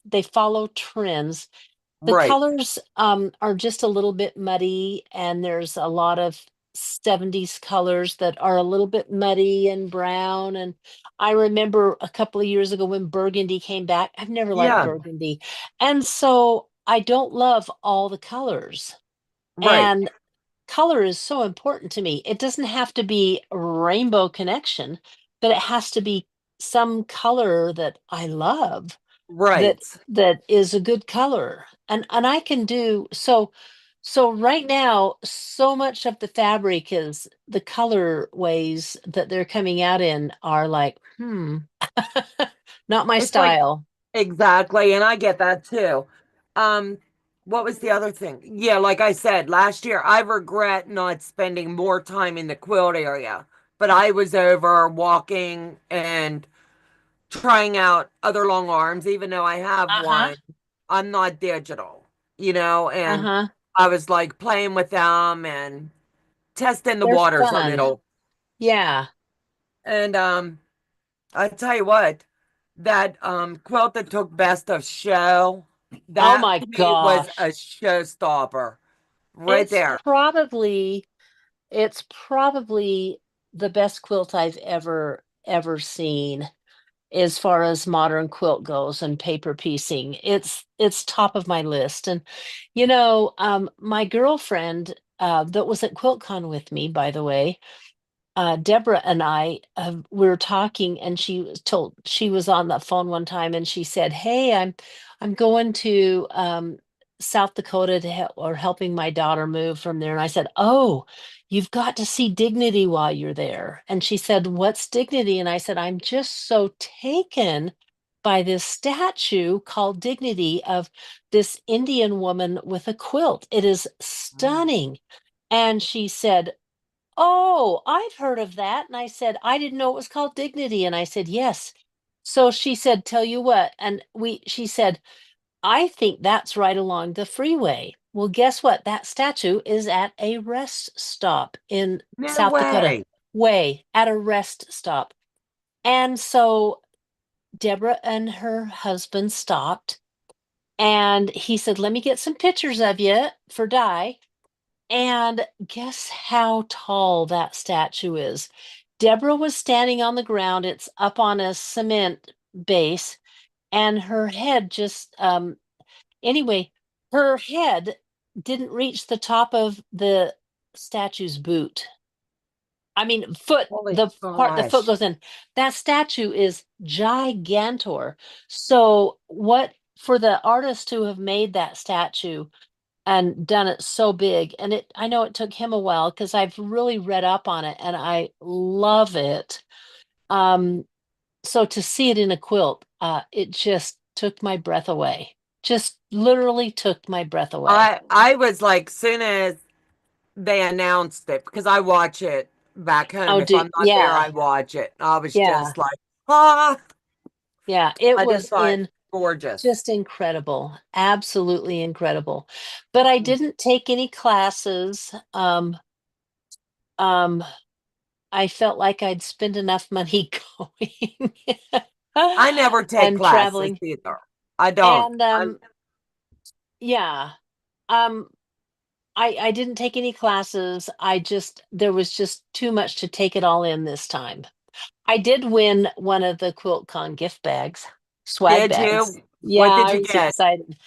S3: they follow trends. The
S2: Right.
S3: colors are just a little bit muddy, and there's a lot of 70s colors that are a little bit muddy and brown. And I remember a couple of years ago when burgundy came back. I've never liked
S2: Yeah.
S3: burgundy. And so I don't love all the colors.
S2: Right.
S3: And color is so important to me. It doesn't have to be a rainbow connection, but it has to be some color that I love, that
S2: Right.
S3: that is a good color. And I can do so right now. So much of the fabric is the color ways that they're coming out in are like, not my
S2: It's like
S3: style.
S2: exactly, and I get that too. Um, what was the other thing? Yeah, like I said, last year I regret not spending more time in the quilt area, but I was over walking and trying out other long arms, even though I have
S3: Uh-huh.
S2: one. I'm not digital, and
S3: Uh-huh.
S2: I was like playing with them and testing the
S3: They're
S2: waters a
S3: fun.
S2: little.
S3: Yeah.
S2: And I tell you what, that quilt that took best of show,
S3: Oh
S2: that
S3: my
S2: to me was a
S3: gosh.
S2: showstopper right
S3: It's
S2: there.
S3: probably it's probably the best quilt I've ever seen. as far as modern quilt goes and paper piecing. It's top of my list. And my girlfriend that was at QuiltCon with me, by the way, Deborah and I, we were talking, and she was on the phone one time, and she said, "Hey, I'm going to South Dakota to helping my daughter move from there." And I said, "Oh, you've got to see Dignity while you're there." And she said, "What's Dignity?" And I said, "I'm just so taken by this statue called Dignity of this Indian woman with a quilt. It is stunning." And she said, "Oh, I've heard of that." And I said, "I didn't know it was called Dignity." And I said, "Yes." So she said, "Tell you what." And she said, "I think that's right along the freeway." Well, guess what? That statue is at a rest stop in
S2: No
S3: South Dakota,
S2: way.
S3: way at a rest stop. And so Deborah and her husband stopped, and he said, "Let me get some pictures of you for Di." And guess how tall that statue is? Deborah was standing on the ground. It's up on a cement base, and her head anyway, her head didn't reach the top of the statue's boot. I mean,
S2: Holy
S3: the part the foot
S2: gosh.
S3: goes in. That statue is gigantor. So, what for the artist to have made that statue and done it so big, and I know it took him a while because I've really read up on it and I love it. um so to see it in a quilt, it just took my breath away, just literally took my breath away.
S2: I was like, soon as they announced it, because I watch it back home.
S3: Oh,
S2: If I'm not there,
S3: yeah,
S2: I watch it. I was
S3: yeah,
S2: just like, ah,
S3: yeah, it
S2: I just
S3: was
S2: thought gorgeous.
S3: just incredible, absolutely incredible. But I didn't take any classes. Um I felt like I'd spent enough money going
S2: I never take
S3: and
S2: classes
S3: traveling.
S2: either. I don't.
S3: And
S2: I'm
S3: yeah, um I didn't take any classes. There was just too much to take it all in this time. I did win one of the QuiltCon gift bags, swag
S2: Did
S3: bags.
S2: you?
S3: Yeah,
S2: What did
S3: I
S2: you
S3: was
S2: get?
S3: excited.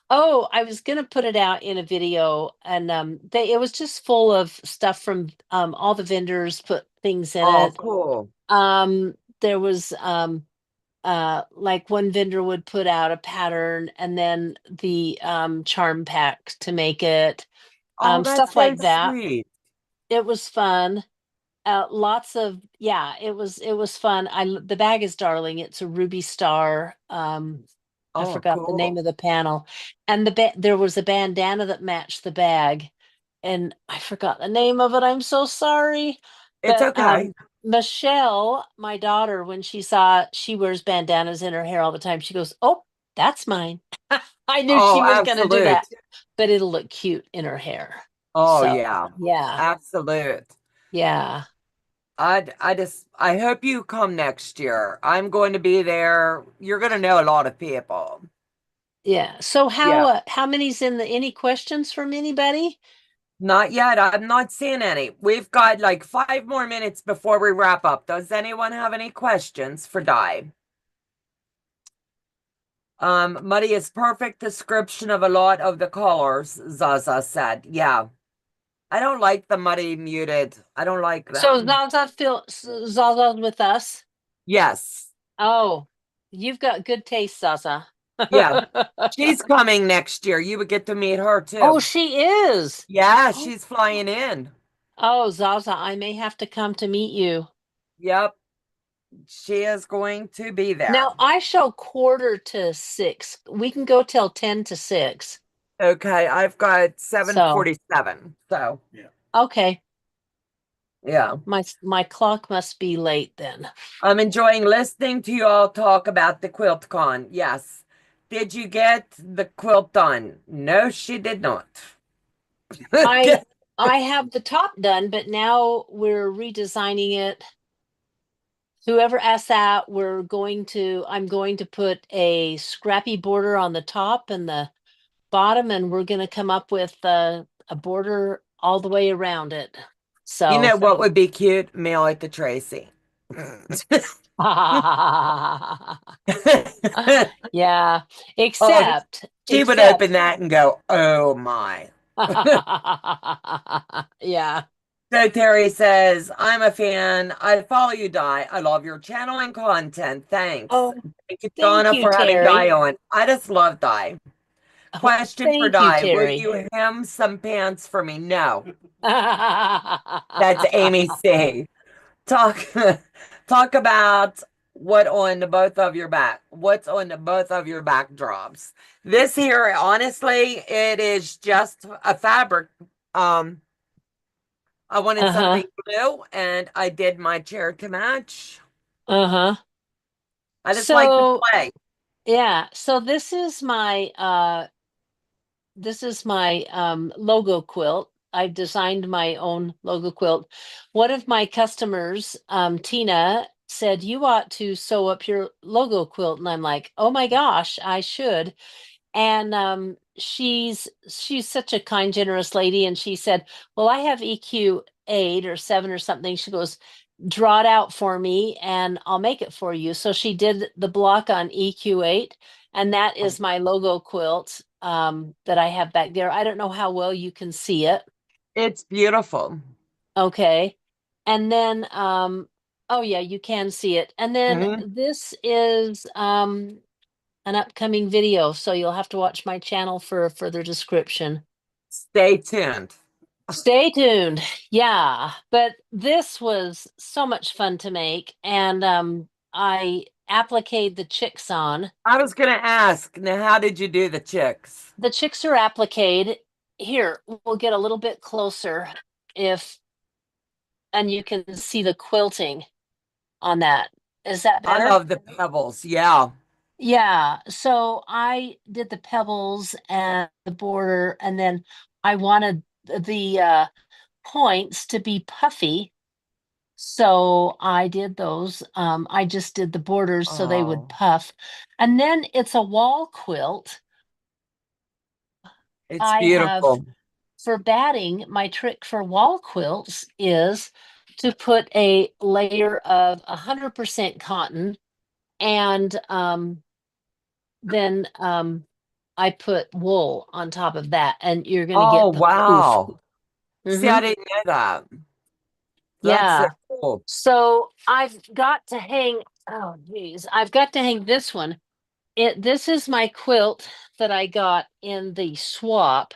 S3: Oh, I was gonna put it out in a video, and it was just full of stuff from all the vendors put things in
S2: Oh,
S3: it.
S2: cool.
S3: There was like one vendor would put out a pattern and then the charm pack to make it,
S2: Oh, that's
S3: stuff
S2: so
S3: like that.
S2: sweet.
S3: It was fun. Lots of Yeah, it was fun. The bag is darling. It's a ruby star. I
S2: Oh,
S3: forgot the name
S2: cool.
S3: of the panel, and there was a bandana that matched the bag, and I forgot the name of it. I'm so sorry.
S2: It's
S3: But
S2: okay.
S3: Michelle, my daughter, when she wears bandanas in her hair all the time, she goes, "Oh, that's mine." I knew
S2: Oh,
S3: she was going to do
S2: absolute.
S3: that, but it'll look cute in her hair.
S2: Oh,
S3: So,
S2: yeah.
S3: yeah,
S2: Absolute.
S3: yeah,
S2: I hope you come next year. I'm going to be there. You're going to know a lot of people.
S3: yeah. So
S2: Yeah.
S3: how many's in any questions from anybody?
S2: Not yet. I'm not seeing any. We've got like 5 more minutes before we wrap up. Does anyone have any questions for Di? Muddy is perfect description of a lot of the colors, Zaza said. Yeah. I don't like the muddy muted. I don't like
S3: So
S2: them.
S3: Zaza's with us.
S2: Yes.
S3: Oh, you've got good taste, Zaza.
S2: Yeah. She's coming next year. You would get to meet her
S3: Oh,
S2: too.
S3: she is.
S2: Yeah, she's flying in.
S3: Oh, Zaza, I may have to come to meet you.
S2: Yep. She is going to be there.
S3: Now, I show 5:45. We can go till 5:50.
S2: Okay, I've got
S3: So,
S2: 7:47. So,
S3: okay.
S2: yeah.
S3: My clock must be late then.
S2: I'm enjoying listening to you all talk about the QuiltCon. Yes. Did you get the quilt done? No, she did not.
S3: I I have the top done, but now we're redesigning it. Whoever asked that, I'm going to put a scrappy border on the top and the bottom, and we're going to come up with a border all the way around it.
S2: You
S3: So,
S2: know what would be cute? Mail it to Tracy.
S3: Yeah,
S2: Oh, she would
S3: except,
S2: open that and go, oh my.
S3: yeah.
S2: So Terry says, I'm a fan. I follow you, Di. I love your channel and content. Thanks.
S3: Oh,
S2: Thank you,
S3: thank
S2: Donna,
S3: you,
S2: for having Di
S3: Terry.
S2: on. I just love Di.
S3: Oh,
S2: Question for
S3: thank you,
S2: Di. Will
S3: Terry.
S2: you hem some pants for me? No. That's Amy C. Talk talk about what's on the both of your backdrops. This here, honestly, it is just a fabric. Um, I wanted
S3: Uh-huh.
S2: something blue and I did my chair to match.
S3: Uh-huh.
S2: I just like to
S3: So,
S2: play.
S3: yeah, so this is my logo quilt. I've designed my own logo quilt. One of my customers, Tina, said you ought to sew up your logo quilt, and I'm like, oh my gosh, I should. And she's such a kind, generous lady, and she said, well, I have EQ 8 or 7 or something. She goes, draw it out for me and I'll make it for you. So she did the block on EQ8, and that is my logo quilt that I have back there. I don't know how well you can see it.
S2: It's beautiful.
S3: Okay. And then oh yeah, you can see it. And then
S2: Mhm.
S3: this is an upcoming video, so you'll have to watch my channel for a further description.
S2: Stay tuned.
S3: Stay tuned. Yeah, but this was so much fun to make, and I appliqued the chicks on.
S2: I was gonna ask, now how did you do the chicks?
S3: The chicks are appliqued. Here, we'll get a little bit closer if and you can see the quilting on that. Is that
S2: I
S3: better?
S2: love the pebbles. Yeah.
S3: Yeah, so I did the pebbles and the border, and then I wanted the points to be puffy. So I did those. I just did the borders so they would
S2: Oh,
S3: puff. And then it's a wall quilt.
S2: it's
S3: I have
S2: beautiful.
S3: for batting, my trick for wall quilts is to put a layer of 100% cotton, and then I put wool on top of that, and you're going to
S2: Oh,
S3: get the poof.
S2: wow. See,
S3: Hmm.
S2: I didn't know that. That's so
S3: Yeah.
S2: cool.
S3: So I've got to hang, oh geez, I've got to hang this one. This is my quilt that I got in the swap,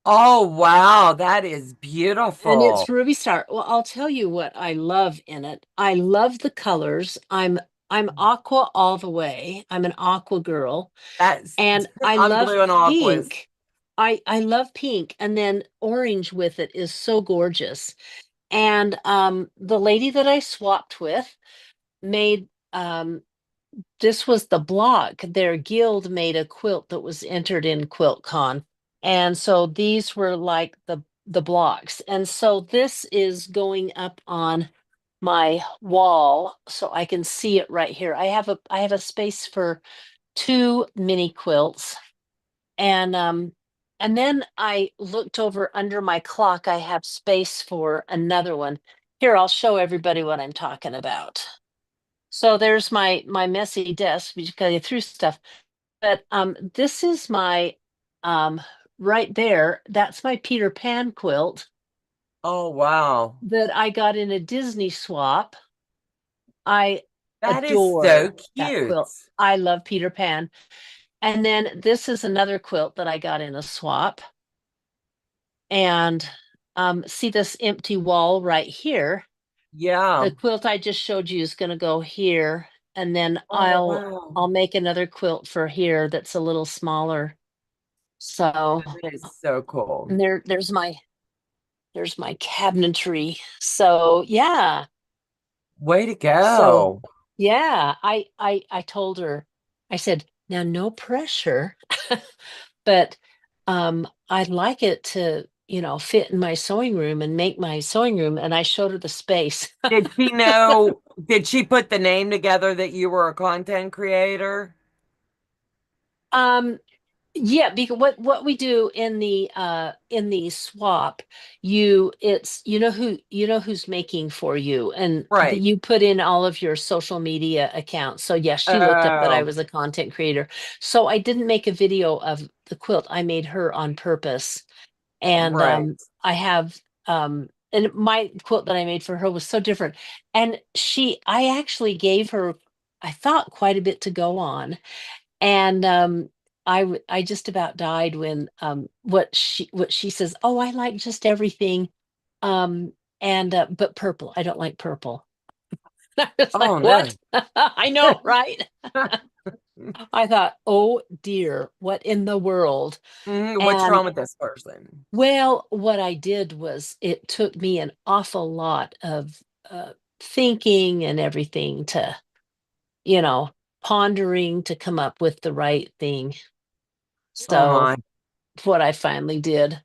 S2: Oh, wow. That is
S3: and it's
S2: beautiful.
S3: Ruby Star. Well, I'll tell you what I love in it. I love the colors. I'm aqua all the way. I'm an aqua girl,
S2: That's,
S3: and I
S2: I'm
S3: love
S2: blue and aquas.
S3: pink. I love pink, and then orange with it is so gorgeous. And the lady that I swapped with made this was the block. Their guild made a quilt that was entered in QuiltCon. And so these were like the blocks. And so this is going up on my wall so I can see it right here. I have a space for two mini quilts. And then I looked over under my clock. I have space for another one. Here, I'll show everybody what I'm talking about. So there's my messy desk because I threw stuff. But this is my right there. That's my Peter Pan quilt
S2: Oh, wow.
S3: that I got in a Disney swap. I
S2: That is so
S3: adore that
S2: cute.
S3: quilt. I love Peter Pan. And then this is another quilt that I got in a swap. And see this empty wall right here.
S2: Yeah.
S3: The quilt I just showed you is going to go here, and then
S2: Oh, wow.
S3: I'll make another quilt for here that's a little smaller. So
S2: That is so cool.
S3: and there's my cabinetry. So yeah.
S2: Way to
S3: So
S2: go.
S3: yeah, I told her, I said, now no pressure, but I'd like it to, fit in my sewing room and make my sewing room. And I showed her the space.
S2: Did she put the name together that you were a content creator?
S3: Um, Yeah, because what we do in the swap, you know who's making for you, and
S2: Right.
S3: you put in all of your social media accounts. So yes, she looked up that I
S2: Oh,
S3: was a content creator. So I didn't make a video of the quilt. I made her on purpose. And
S2: right.
S3: I have and my quilt that I made for her was so different. And I actually gave her, I thought, quite a bit to go on. And I just about died when what she says, "Oh, I like just everything." And but purple, I don't like purple. I was like,
S2: Oh
S3: "What?"
S2: no.
S3: I know, right? I thought, "Oh dear, what in the world?"
S2: What's
S3: And
S2: wrong with this person?
S3: well, what I did was it took me an awful lot of thinking and everything to, you know, pondering to come up with the right thing.
S2: Oh
S3: So
S2: my.
S3: what I finally did.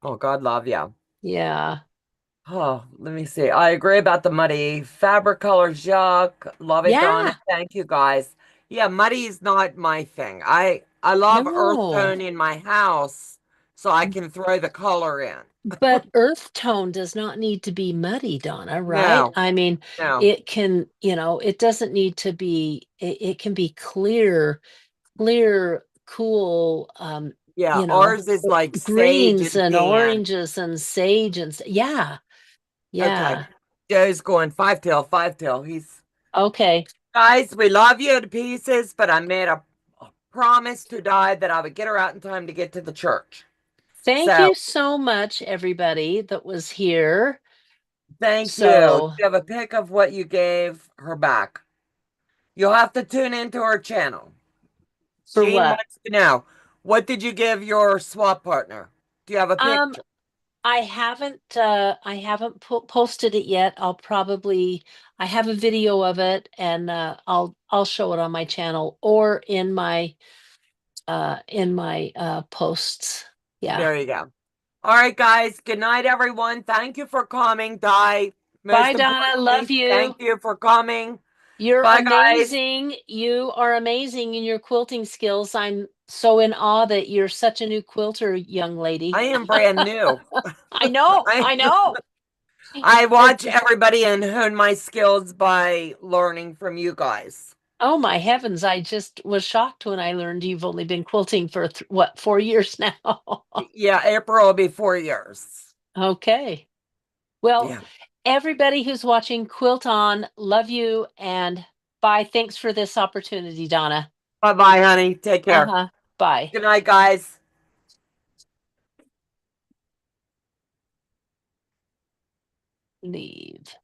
S2: Oh, God love you.
S3: Yeah.
S2: Oh, let me see. I agree about the muddy fabric colors. Yuck. Love it, Donna.
S3: Yeah.
S2: Thank you, guys. Yeah, muddy is not my thing. I love earth
S3: No.
S2: tone in my house so I can throw the color in.
S3: But earth tone does not need to be muddy, Donna, right?
S2: No,
S3: I mean,
S2: no.
S3: it can, it doesn't need to be, it can be clear, cool,
S2: Yeah, ours is like sage
S3: greens
S2: and
S3: and
S2: tan.
S3: oranges and sage and yeah,
S2: Okay.
S3: yeah.
S2: Joe's going five tail, five tail.
S3: Okay.
S2: Guys, we love you to pieces, but I made a promise to Di that I would get her out in time to get to the church.
S3: Thank
S2: So
S3: you so much, everybody that was here.
S2: thank you. Do
S3: So
S2: you have a pic of what you gave her back? You'll have to tune into her channel.
S3: for
S2: Jean
S3: what?
S2: wants to know, what did you give your swap partner? Do you have a
S3: Um,
S2: picture?
S3: I haven't posted it yet. I have a video of it, and I'll show it on my channel or in my posts. Yeah.
S2: There you go. All right, guys. Good night, everyone. Thank you for coming, Di.
S3: Bye,
S2: Most
S3: Donna. Love
S2: importantly, thank
S3: you.
S2: you for coming.
S3: You're
S2: Bye, guys.
S3: amazing. You are amazing in your quilting skills. I'm so in awe that you're such a new quilter, young
S2: I
S3: lady.
S2: am brand new.
S3: I know,
S2: I
S3: I know.
S2: I
S3: And
S2: watch everybody and hone my skills by learning from you guys.
S3: oh my heavens, I just was shocked when I learned you've only been quilting for what, 4 years now.
S2: Yeah, April will be 4 years.
S3: Okay. Well,
S2: Yeah.
S3: everybody who's watching Quilt On, love you and bye. Thanks for this opportunity, Donna.
S2: Bye bye, honey. Take care.
S3: Uh-huh. Bye.
S2: Good night, guys.
S3: Leave.